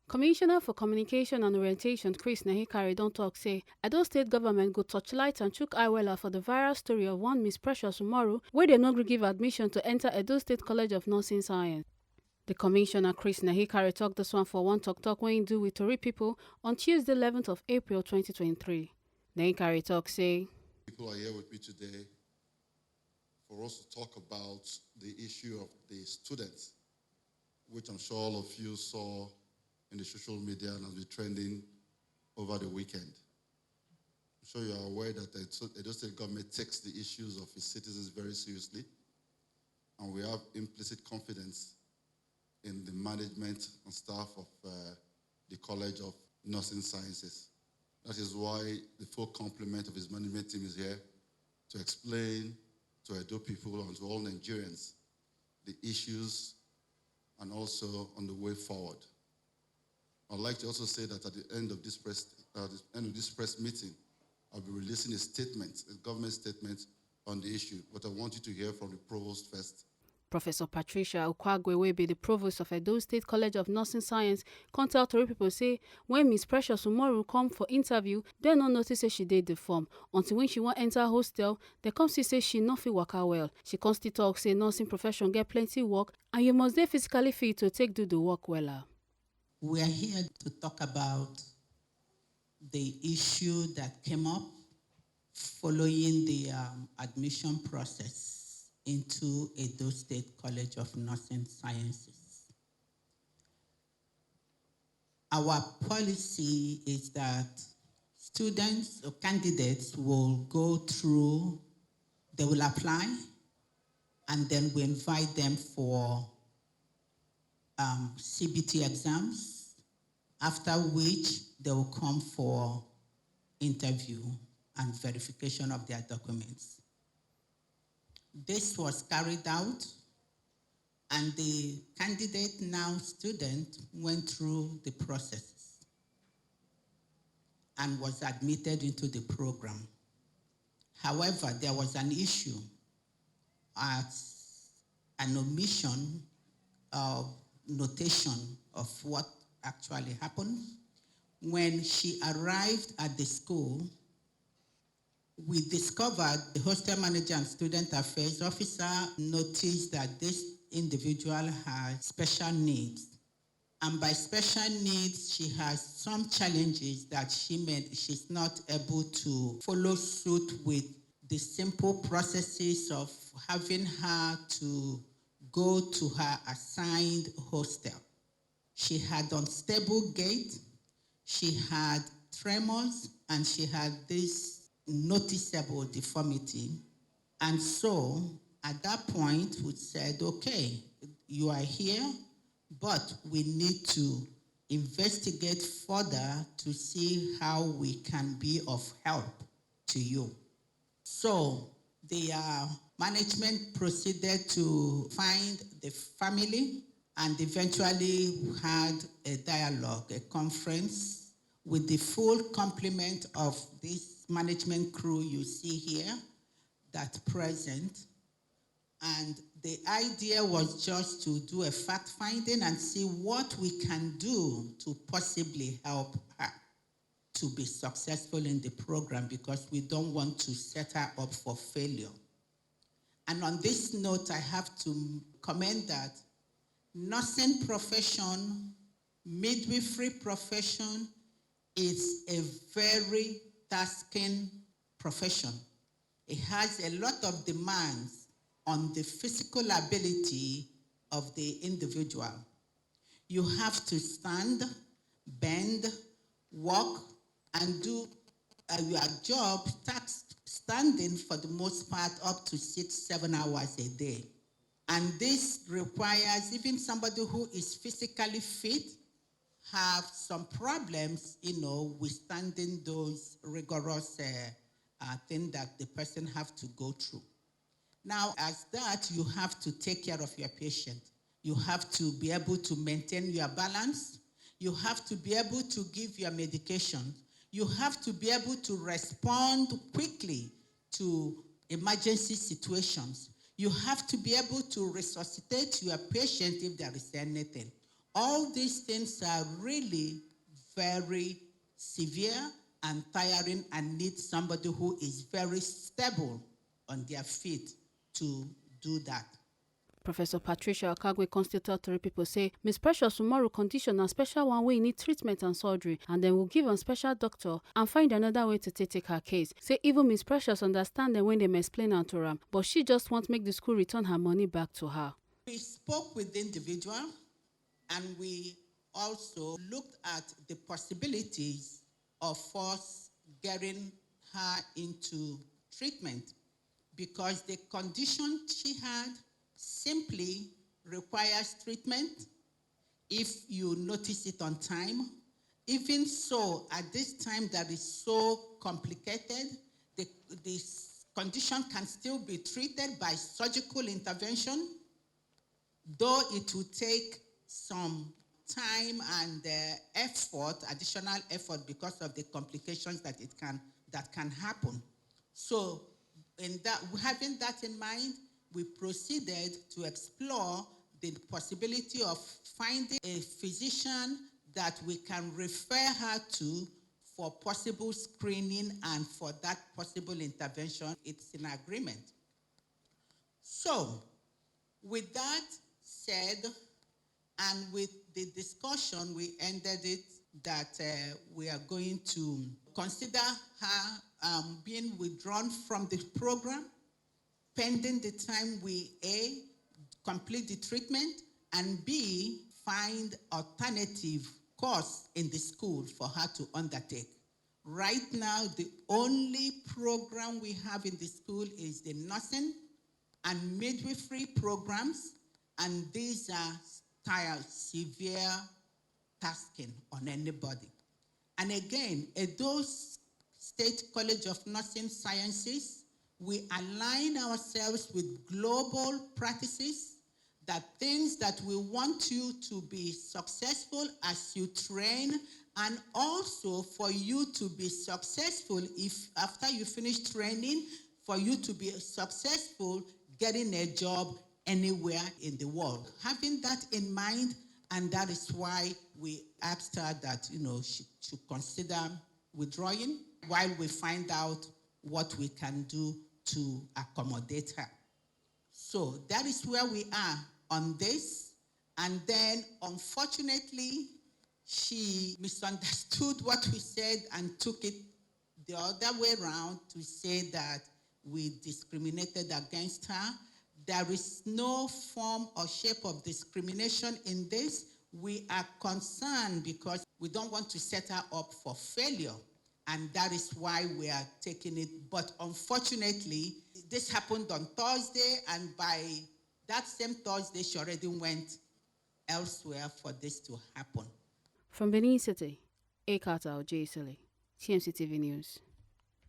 Commissioner for Communication and Orientation Chris Nahikari don tok say Edo State Government go torchlight and chook eye wella for the viral story of one Miss Precious Umoru wey dem no gree give admission to enter Edo State College of Nursing Science. The Commissioner Chris Nahikari tok dis one for one tok wey im do with tori pipo on Tuesday 11th of April 2023. Nahikari tok say people are here with me today for us to talk about the issue of the students, which I'm sure all of you saw in the social media and has been trending over the weekend. I'm sure you are aware that the Edo State government takes the issues of its citizens very seriously, and we have implicit confidence in the management and staff of the College of Nursing Sciences. That is why the full complement of his management team is here to explain to Edo people and to all Nigerians the issues and also on the way forward. I'd like to also say that at the end of this press meeting, I'll be releasing a statement, a government statement on the issue, but I want you to hear from the Provost first. Professor Patricia Ukaigwe wey be the Provost of Edo State College of Nursing Science come tell tori pipo say when Miss Precious Umoru come for interview, dem no notice say she dey deformed until when she wan enter hostel, dem come see say she no fit waka well. She come still talk say nursing profession get plenty work and you must dey physically fit to take do the work wella. We are here to talk about the issue that came up following the admission process into Edo State College of Nursing Sciences. Our policy is that students or candidates will go through, they will apply, and then we invite them for CBT exams, after which they will come for interview and verification of their documents. This was carried out, and the candidate, now student, went through the processes and was admitted into the program. However, there was an issue as an omission of notation of what actually happened. When she arrived at the school, we discovered the hostel manager and student affairs officer noticed that this individual has special needs. And by special needs, she has some challenges that she's not able to follow suit with the simple processes of having her to go to her assigned hostel. She had unstable gait, she had tremors, and she had this noticeable deformity. And so at that point, we said, okay, you are here, but we need to investigate further to see how we can be of help to you. So the management proceeded to find the family and eventually had a dialogue, a conference with the full complement of this management crew you see here that present. And the idea was just to do a fact finding and see what we can do to possibly help her to be successful in the program, because we don't want to set her up for failure. And on this note, I have to comment that nursing profession, midwifery profession is a very tasking profession. It has a lot of demands on the physical ability of the individual. You have to stand, bend, walk, and do your job standing for the most part up to 6-7 hours a day. And this requires even somebody who is physically fit have some problems, withstanding those rigorous things that the person have to go through. Now, as that, you have to take care of your patient. You have to be able to maintain your balance. You have to be able to give your medication. You have to be able to respond quickly to emergency situations. You have to be able to resuscitate your patient if there is anything. All these things are really very severe and tiring and need somebody who is very stable on their feet to do that. Professor Patricia Ukaigwe constituted three people say Miss Precious Umoru condition a special one way need treatment and surgery, and then will give a special doctor and find another way to take her case. Say even Miss Precious understand them when they explain her to her, but she just wants make the school return her money back to her. We spoke with the individual, and we also looked at the possibilities of us getting her into treatment, because the condition she had simply requires treatment if you notice it on time. Even so, at this time that is so complicated, this condition can still be treated by surgical intervention, though it will take some time and effort, additional effort, because of the complications that can happen. So, having that in mind, we proceeded to explore the possibility of finding a physician that we can refer her to for possible screening and for that possible intervention. It's in agreement. So, with that said, and with the discussion, we ended it that we are going to consider her being withdrawn from the program, pending the time we A, complete the treatment, and B, find alternative course in the school for her to undertake. Right now, the only program we have in the school is the nursing and midwifery programs, and these are severe tasking on anybody. And again, Edo State College of Nursing Sciences, we align ourselves with global practices, that things that we want you to be successful as you train, and also for you to be successful if after you finish training, for you to be successful getting a job anywhere in the world. Having that in mind, and that is why we asked her that, she should consider withdrawing while we find out what we can do to accommodate her. So that is where we are on this. And then, unfortunately, she misunderstood what we said and took it the other way around to say that we discriminated against her. There is no form or shape of discrimination in this. We are concerned because we don't want to set her up for failure, and that is why we are taking it. But unfortunately, this happened on Thursday, and by that same Thursday, she already went elsewhere for this to happen. From Benin City, A. Carter, J. Silly, TMC TV News.